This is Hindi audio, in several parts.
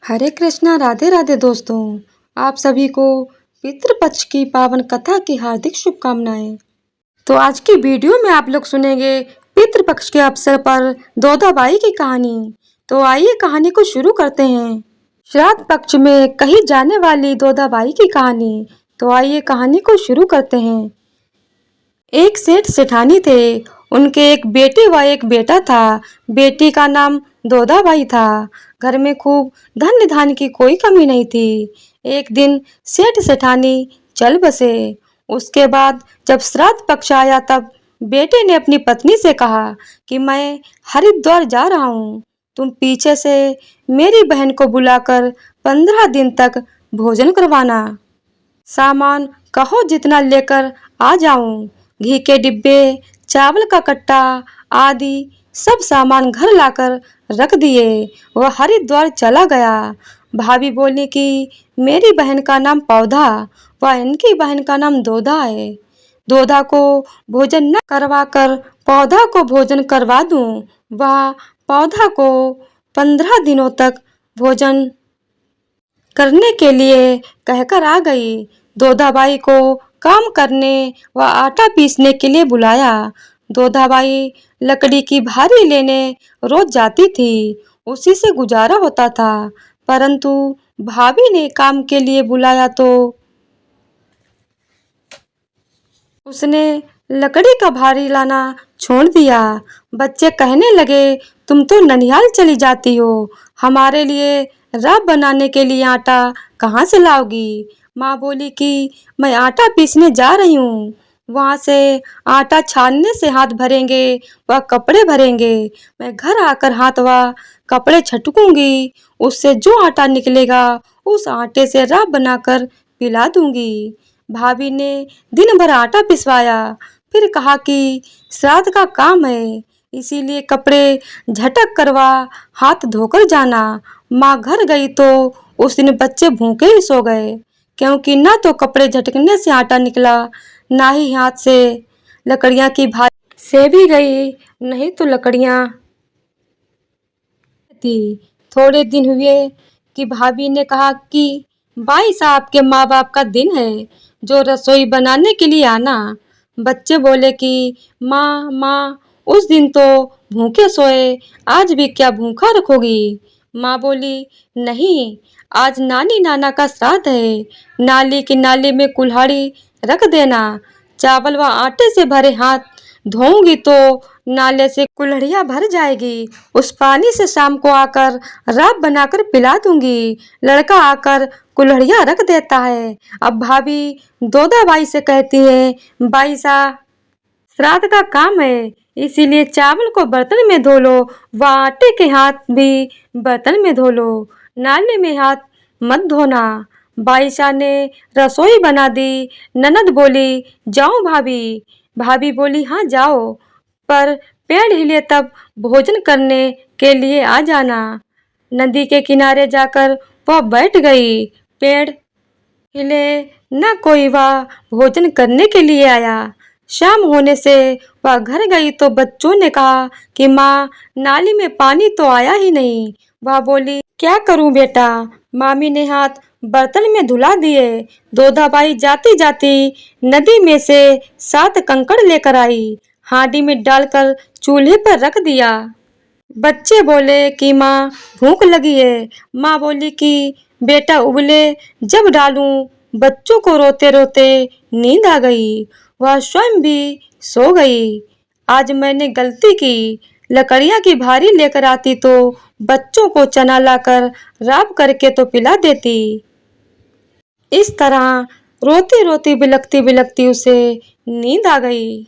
हरे कृष्णा, राधे राधे दोस्तों। आप सभी को पितृपक्ष की पावन कथा की हार्दिक शुभकामनाएं। तो आज की वीडियो में आप लोग सुनेंगे पितृपक्ष के अवसर पर दोदाबाई की कहानी। तो आइए कहानी को शुरू करते हैं। श्राद्ध पक्ष में कही जाने वाली दोदाबाई की कहानी। तो आइए कहानी को शुरू करते हैं। एक सेठ सेठानी थे। उनके एक बेटी व एक बेटा था। बेटी का नाम दोदाबाई था। घर में खूब धन धान्य की कोई कमी नहीं थी। एक दिन सेठ सेठानी चल बसे। उसके बाद जब श्राद्ध पक्ष आया तब बेटे ने अपनी पत्नी से कहा कि मैं हरिद्वार जा रहा हूँ। तुम पीछे से मेरी बहन को बुलाकर 15 दिन तक भोजन करवाना। सामान कहो जितना लेकर आ जाऊं। घी के डिब्बे, चावल का कट्टा आदि सब सामान घर लाकर रख दिए। वह हरिद्वार चला गया। भाभी बोली कि मेरी बहन का नाम पौधा व इनकी बहन का नाम दोधा है। दोधा को भोजन न करवा कर पौधा को भोजन करवा दूं। वह पौधा को 15 दिनों तक भोजन करने के लिए कहकर आ गई। दोधाबाई को काम करने व आटा पीसने के लिए बुलाया। दोधाबाई लकड़ी की भारी लेने रोज जाती थी। उसी से गुजारा होता था। परंतु भाभी ने काम के लिए बुलाया तो उसने लकड़ी का भारी लाना छोड़ दिया। बच्चे कहने लगे, तुम तो ननिहाल चली जाती हो, हमारे लिए राब बनाने के लिए आटा कहाँ से लाओगी। माँ बोली कि मैं आटा पीसने जा रही हूँ। वहाँ से आटा छानने से हाथ भरेंगे व कपड़े भरेंगे। मैं घर आकर हाथ व कपड़े छटकूंगी। उससे जो आटा निकलेगा उस आटे से राब बनाकर पिला दूंगी। भाभी ने दिन भर आटा पिसवाया। फिर कहा कि श्राद्ध का काम है, इसीलिए कपड़े झटक करवा हाथ धोकर जाना। माँ घर गई तो उस दिन बच्चे भूखे ही सो गए, क्योंकि ना तो कपड़े झटकने से आटा निकला, ना ही हाथ से लकड़ियाँ की भारी से भी गई, नहीं तो लकड़ियाँ थी। थोड़े दिन हुए कि भाभी ने कहा कि बाई साहब के माँ बाप का दिन है, जो रसोई बनाने के लिए आना। बच्चे बोले कि माँ उस दिन तो भूखे सोए, आज भी क्या भूखा रखोगी। माँ बोली नहीं, आज नानी नाना का श्राद्ध है। नाली की नाली में कुल्हाड़ी रख देना। चावल व आटे से भरे हाथ धोऊंगी तो नाले से कुल्हड़ियाँ भर जाएगी। उस पानी से शाम को आकर राब बनाकर पिला दूंगी। लड़का आकर कुल्हड़ियाँ रख देता है। अब भाभी दोदाबाई से कहती है, बाई साहब श्राद्ध का काम है, इसीलिए चावल को बर्तन में धो लो व आटे के हाथ भी बर्तन में धो लो, नाले में हाथ मत धोना। बाईसा ने रसोई बना दी। ननद बोली जाओ भाभी। भाभी बोली हाँ जाओ, पर पेड़ हिले तब भोजन करने के लिए आ जाना। नदी के किनारे जाकर वह बैठ गई। पेड़ हिले न कोई वह भोजन करने के लिए आया। शाम होने से वह घर गई तो बच्चों ने कहा कि माँ नाली में पानी तो आया ही नहीं। वह बोली क्या करूं बेटा। मामी ने हाथ बर्तन में धुला दिए। दोधाबाई जाती जाती नदी में से 7 कंकड़ लेकर आई। हांडी में डालकर चूल्हे पर रख दिया। बच्चे बोले कि माँ भूख लगी है। माँ बोली कि बेटा उबले जब डालूं। बच्चों को रोते रोते नींद आ गई। वह स्वयं भी सो गई। आज मैंने गलती की, लकड़ियाँ की भारी लेकर आती तो बच्चों को चना लाकर राब करके तो पिला देती। इस तरह रोती रोती बिलखती बिलखती उसे नींद आ गई।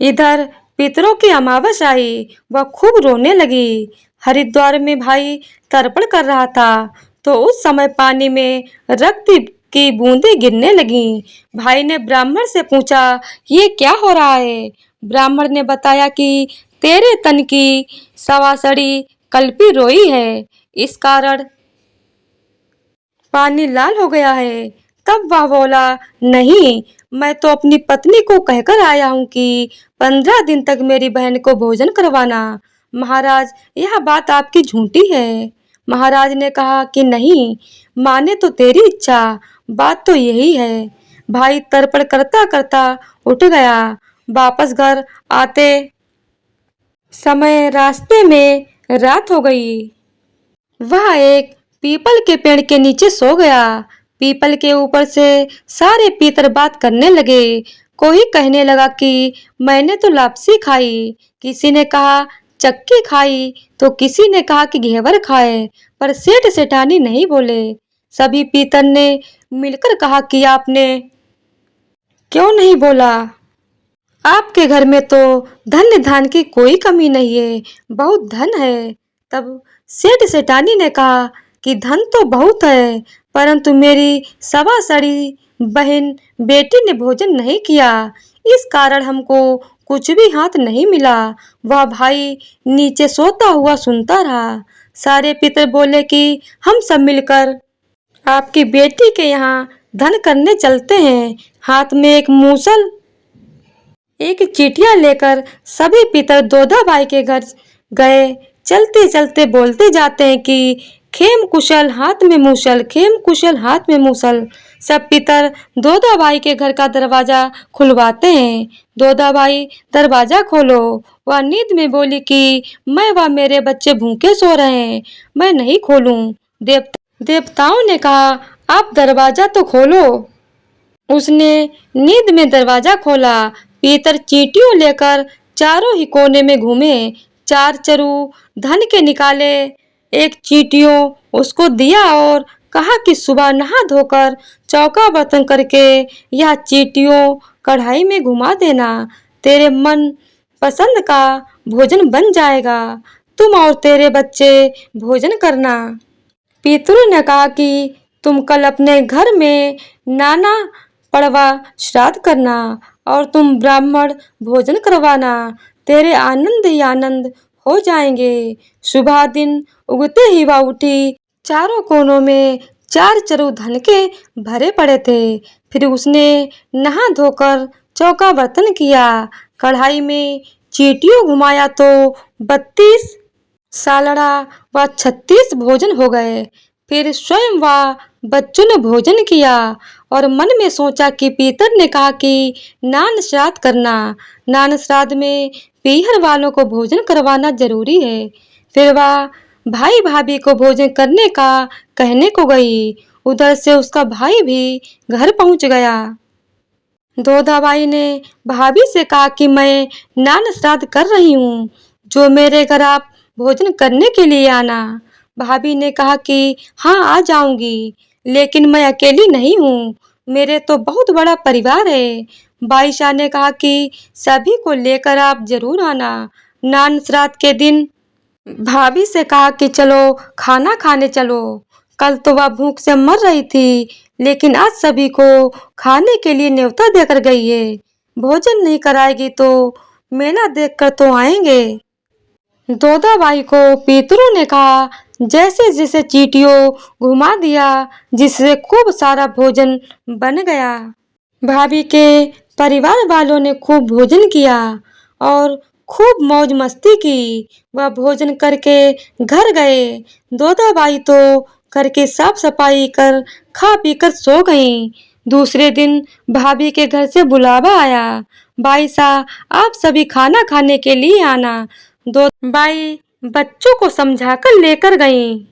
इधर पितरों की अमावस आई। वह खूब रोने लगी। हरिद्वार में भाई तर्पण कर रहा था तो उस समय पानी में रक्त की बूंदें गिरने लगी। भाई ने ब्राह्मण से पूछा ये क्या हो रहा है। ब्राह्मण ने बताया कि तेरे तन की सवासड़ी कल्पी रोई है, इस कारण पानी लाल हो गया है। तब वह बोला नहीं, मैं तो अपनी पत्नी को कहकर आया हूँ कि 15 दिन तक मेरी बहन को भोजन करवाना। महाराज यह बात आपकी झूठी है। महाराज ने कहा कि नहीं, माने तो तेरी इच्छा, बात तो यही है। भाई तर्पण करता करता उठ गया। वापस घर आते समय रास्ते में रात हो गई। वह एक पीपल के पेड़ के नीचे सो गया। पीपल के ऊपर से सारे पीतर बात करने लगे। कोई कहने लगा कि मैंने तो लापसी खाई, किसी ने कहा चक्की खाई, तो किसी ने कहा कि घेवर खाए, पर सेठ सेठानी नहीं बोले। सभी पीतर ने मिलकर कहा कि आपने क्यों नहीं बोला? आपके घर में तो धन्य धान की कोई कमी नहीं है, बहुत धन है। तब सेठ सेठानी ने कहा कि धन तो बहुत है, परंतु मेरी सवा सड़ी बहन बेटी ने भोजन नहीं किया, इस कारण हमको कुछ भी हाथ नहीं मिला। वह भाई नीचे सोता हुआ सुनता रहा। सारे पितर बोले कि हम सब मिलकर आपकी बेटी के यहाँ धन करने चलते हैं। हाथ में एक मूसल एक चिटिया लेकर सभी पितर दोदाबाई के घर गए। चलते चलते बोलते जाते हैं कि खेम कुशल हाथ में मूसल, खेम कुशल हाथ में मूसल। सब पितर दोदाबाई के घर का दरवाजा खुलवाते हैं। दोदाबाई दरवाजा खोलो। वह नींद में बोली कि मैं व मेरे बच्चे भूखे सो रहे हैं, मैं नहीं खोलूं। देवताओं ने कहा आप दरवाजा तो खोलो। उसने नींद में दरवाजा खोला। पीतर चींटियों लेकर चारों ही कोने में घूमे। चार चरु धन के निकाले। एक चींटियों उसको दिया और कहा कि सुबह नहा धोकर चौका बर्तन करके यह चींटियों कढ़ाई में घुमा देना, तेरे मन पसंद का भोजन बन जाएगा। तुम और तेरे बच्चे भोजन करना। पितरों ने कहा कि तुम कल अपने घर में नाना पड़वा श्राद्ध करना और तुम ब्राह्मण भोजन करवाना, तेरे आनंद ही आनंद हो जाएंगे। सुबह दिन उगते ही वह उठी। चारों कोनों में चार चरु धन के भरे पड़े थे। फिर उसने नहा धोकर चौका बर्तन किया। कढ़ाई में चींटियों घुमाया तो 32 सालड़ा व 36 भोजन हो गए। फिर स्वयं व बच्चों ने भोजन किया और मन में सोचा कि पीतर ने कहा कि नान श्राद्ध करना, नान श्राद्ध में पीहर वालों को भोजन करवाना जरूरी है। फिर वह भाई भाभी को भोजन करने का कहने को गई। उधर से उसका भाई भी घर पहुंच गया। दोदाबाई ने भाभी से कहा कि मैं नान श्राद्ध कर रही हूँ, जो मेरे घर आप भोजन करने के लिए आना। भाभी ने कहा कि हाँ आ जाऊंगी, लेकिन मैं अकेली नहीं हूँ, मेरे तो बहुत बड़ा परिवार है। बाई शाह ने कहा कि सभी को लेकर आप जरूर आना नान श्राद्ध के दिन। भाभी से कहा कि चलो खाना खाने चलो। कल तो वह भूख से मर रही थी, लेकिन आज सभी को खाने के लिए न्योता देकर गई है। भोजन नहीं कराएगी तो मेला देखकर तो आएंगे। दोदाबाई को पितरों ने कहा जैसे जैसे चींटियों घुमा दिया, जिससे खूब सारा भोजन बन गया। भाभी के परिवार वालों ने खूब भोजन किया और खूब मौज मस्ती की। वह भोजन करके घर गए। दोदाबाई तो करके साफ सफाई कर खा पी कर सो गईं। दूसरे दिन भाभी के घर से बुलावा आया। बाई साहब आप सभी खाना खाने के लिए आना। दो बाई बच्चों को समझाकर लेकर गईं।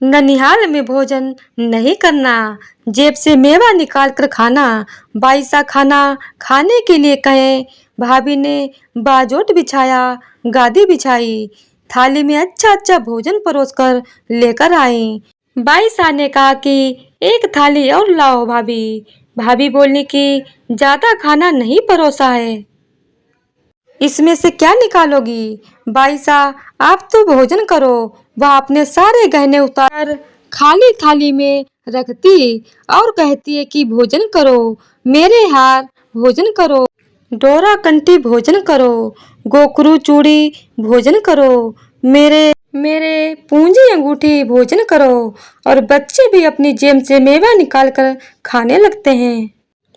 ननिहाल में भोजन नहीं करना, जेब से मेवा निकाल कर खाना। बाई साहब खाना खाने के लिए कहे। भाभी ने बाजोट बिछाया, गादी बिछाई, थाली में अच्छा अच्छा भोजन परोसकर लेकर आई। बाई साहब ने कहा कि एक थाली और लाओ भाभी। भाभी बोली कि ज्यादा खाना नहीं परोसा है, इसमें से क्या निकालोगी? बाई साहब आप तो भोजन करो। वह अपने सारे गहने उतार खाली थाली में रखती और कहती है कि भोजन करो मेरे हार, भोजन करो डोरा कंठी, भोजन करो गोकरू चूड़ी, भोजन करो मेरे मेरे पूंजी अंगूठी, भोजन करो। और बच्चे भी अपनी जेब से मेवा निकाल कर खाने लगते हैं।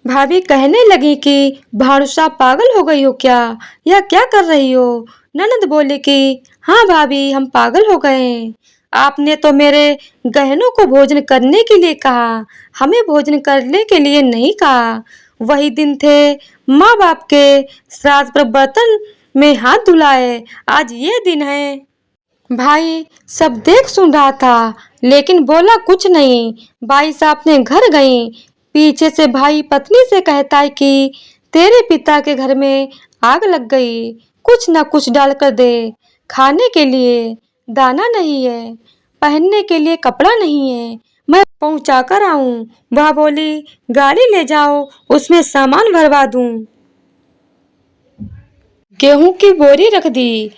भाभी कहने लगी कि भानुषा पागल हो गई हो क्या, या क्या कर रही हो? ननद बोली कि हाँ भाभी हम पागल हो गए हैं। आपने तो मेरे गहनों को भोजन करने के लिए कहा, हमें भोजन करने के लिए नहीं कहा। वही दिन थे माँ बाप के श्राद्ध पर बर्तन में हाथ धुलाए, आज ये दिन है। भाई सब देख सुन रहा था लेकिन बोला कुछ नहीं। बाई साहब अपने घर गई। पीछे से भाई पत्नी से कहता है कि तेरे पिता के घर में आग लग गई, कुछ न कुछ डाल कर दे। खाने के लिए दाना नहीं है, पहनने के लिए कपड़ा नहीं है, मैं पहुंचा कर आऊं। वह बोली गाड़ी ले जाओ, उसमें सामान भरवा दूं। गेहूं की बोरी रख दी,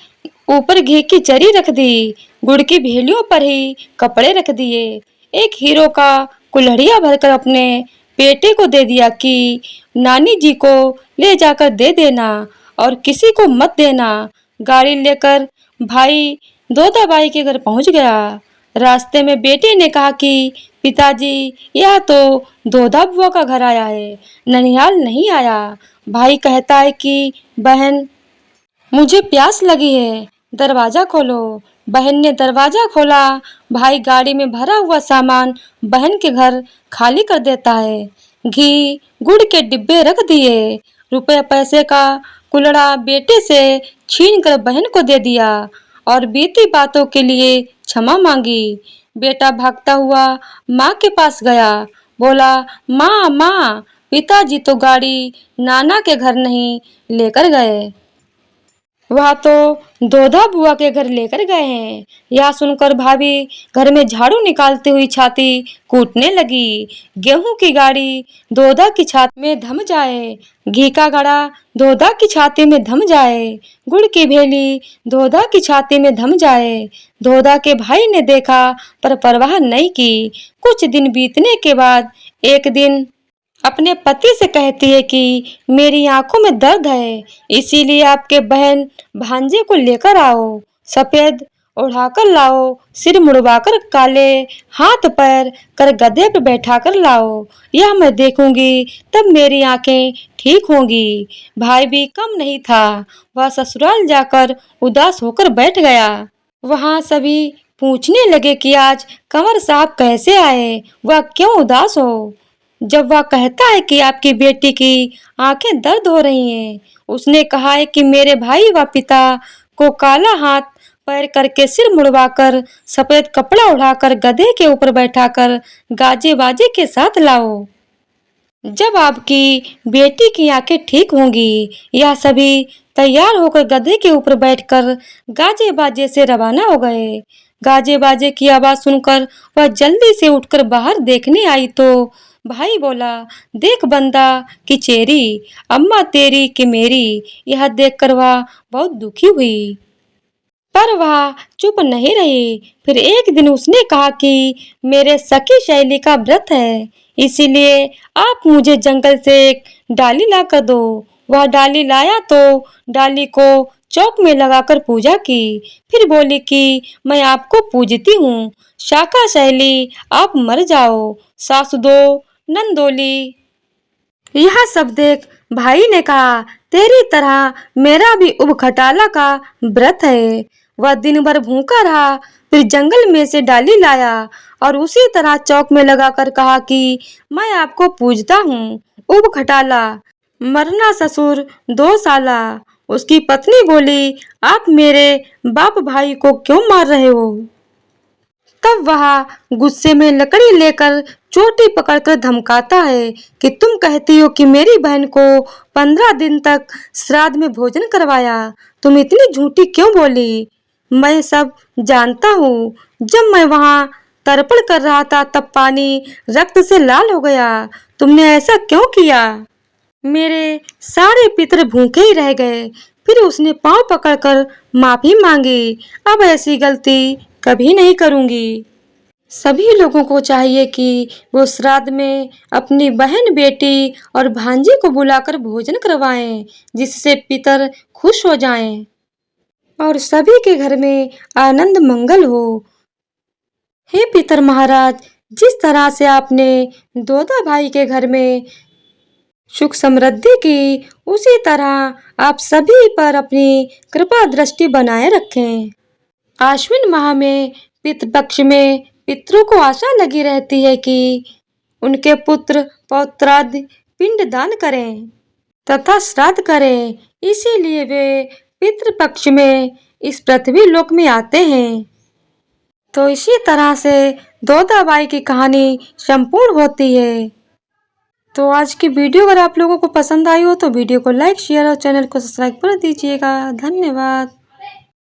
ऊपर घी की चरी रख दी, गुड़ की भेलियों पर ही कपड़े रख दिए। एक हीरो का कुल्हड़िया भरकर अपने बेटे को दे दिया कि नानी जी को ले जाकर दे देना और किसी को मत देना। गाड़ी लेकर भाई दोदाबाई के घर पहुंच गया। रास्ते में बेटे ने कहा कि पिताजी, यह तो दोदा बुआ का घर आया है, ननिहाल नहीं आया। भाई कहता है कि बहन, मुझे प्यास लगी है, दरवाजा खोलो। बहन ने दरवाजा खोला। भाई गाड़ी में भरा हुआ सामान बहन के घर खाली कर देता है। घी गुड़ के डिब्बे रख दिए। रुपए पैसे का कुल्हड़ा बेटे से छीन कर बहन को दे दिया और बीती बातों के लिए क्षमा मांगी। बेटा भागता हुआ माँ के पास गया, बोला माँ माँ, पिताजी तो गाड़ी नाना के घर नहीं लेकर गए, वह तो दोधा बुआ के घर लेकर गए हैं। यह सुनकर भाभी घर में झाड़ू निकालती हुई छाती कूटने लगी। गेहूं की गाड़ी दोधा की छाती में धम जाए, घी का घड़ा दोधा की छाती में धम जाए, गुड़ की भेली दोधा की छाती में धम जाए। दोधा के भाई ने देखा पर परवाह नहीं की। कुछ दिन बीतने के बाद एक दिन अपने पति से कहती है कि मेरी आंखों में दर्द है, इसीलिए आपके बहन भांजे को लेकर आओ, सफेद ओढ़ाकर लाओ, सिर मुड़वाकर काले हाथ पैर कर गधे पर बैठाकर लाओ, यह मैं देखूंगी तब मेरी आंखें ठीक होंगी। भाई भी कम नहीं था, वह ससुराल जाकर उदास होकर बैठ गया। वहां सभी पूछने लगे कि आज कंवर साहब कैसे आए, वह क्यों उदास हो। जब वह कहता है कि आपकी बेटी की आंखें दर्द हो रही हैं, उसने कहा है कि मेरे भाई व पिता को काला हाथ पैर करके सिर मुड़वाकर सफेद कपड़ा उड़ाकर गधे के ऊपर बैठाकर गाजे बाजे के साथ लाओ। जब आपकी बेटी की आंखें ठीक होंगी। यह सभी तैयार होकर गधे के ऊपर बैठकर गाजे बाजे से रवाना हो गए। गाजे बाजे की आवाज सुनकर वह जल्दी से उठकर बाहर देखने आई तो भाई बोला, देख बंदा कि चेरी, अम्मा तेरी कि मेरी। यह देखकर वह बहुत दुखी हुई पर वह चुप नहीं रही। फिर एक दिन उसने कहा कि मेरे सखी शैली का व्रत है, इसीलिए आप मुझे जंगल से एक डाली ला कर दो। वह डाली लाया तो डाली को चौक में लगाकर पूजा की। फिर बोली कि मैं आपको पूजती हूँ, शाखा शैली आप मर जाओ, सासु दो नंदोली। यह सब देख भाई ने कहा, तेरी तरह मेरा भी उबखटाला का व्रत है। वह दिन भर भूखा रहा, फिर जंगल में से डाली लाया और उसी तरह चौक में लगाकर कहा कि मैं आपको पूजता हूँ, उबखटाला, मरना ससुर 2 साला। उसकी पत्नी बोली, आप मेरे बाप भाई को क्यों मार रहे हो। तब वह गुस्से में लकड़ी लेकर चोटी पकड़कर धमकाता है कि तुम कहती हो कि मेरी बहन को 15 दिन तक श्राद्ध में भोजन करवाया, तुम इतनी झूठी क्यों बोली। मैं सब जानता हूँ। जब मैं वहाँ तर्पण कर रहा था तब पानी रक्त से लाल हो गया, तुमने ऐसा क्यों किया। मेरे सारे पितर भूखे ही रह गए। फिर उसने पांव पकड़कर माफी मांगी, अब ऐसी गलती कभी नहीं करूंगी। सभी लोगों को चाहिए कि वो श्राद्ध में अपनी बहन, बेटी और भांजी को बुलाकर भोजन करवाएं, जिससे पितर खुश हो जाएं और सभी के घर में आनंद मंगल हो। हे पितर महाराज, जिस तरह से आपने दोदा भाई के घर में सुख समृद्धि की, उसी तरह आप सभी पर अपनी कृपा दृष्टि बनाए रखें। आश्विन माह में पितृपक्ष में पितरों को आशा लगी रहती है कि उनके पुत्र पौत्रादि पिंडदान करें तथा श्राद्ध करें, इसीलिए वे पितृपक्ष में इस पृथ्वी लोक में आते हैं। तो इसी तरह से दोदाबाई की कहानी संपूर्ण होती है। तो आज की वीडियो अगर आप लोगों को पसंद आई हो तो वीडियो को लाइक, शेयर और चैनल को सब्सक्राइब कर दीजिएगा। धन्यवाद।